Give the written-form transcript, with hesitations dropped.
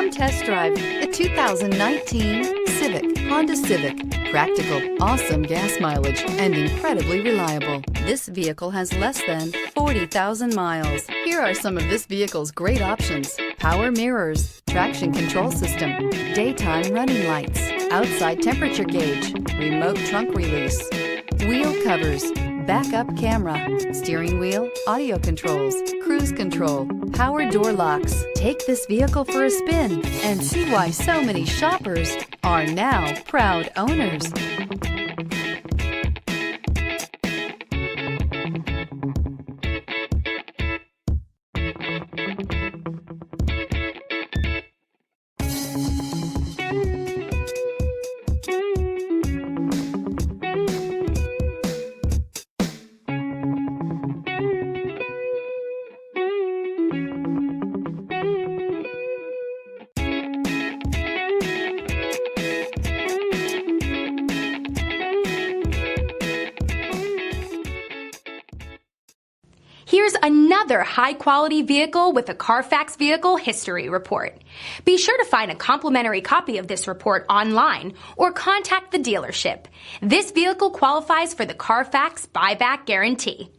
Come test drive the 2019 Civic, Honda Civic. Practical, awesome gas mileage, and incredibly reliable. This vehicle has less than 40,000 miles. Here are some of this vehicle's great options: power mirrors, traction control system, daytime running lights, outside temperature gauge, remote trunk release, wheel covers, backup camera, steering wheel audio controls, cruise control, power door locks. Take this vehicle for a spin and see why so many shoppers are now proud owners. Here's another high-quality vehicle with a Carfax Vehicle History Report. Be sure to find a complimentary copy of this report online or contact the dealership. This vehicle qualifies for the Carfax Buyback Guarantee.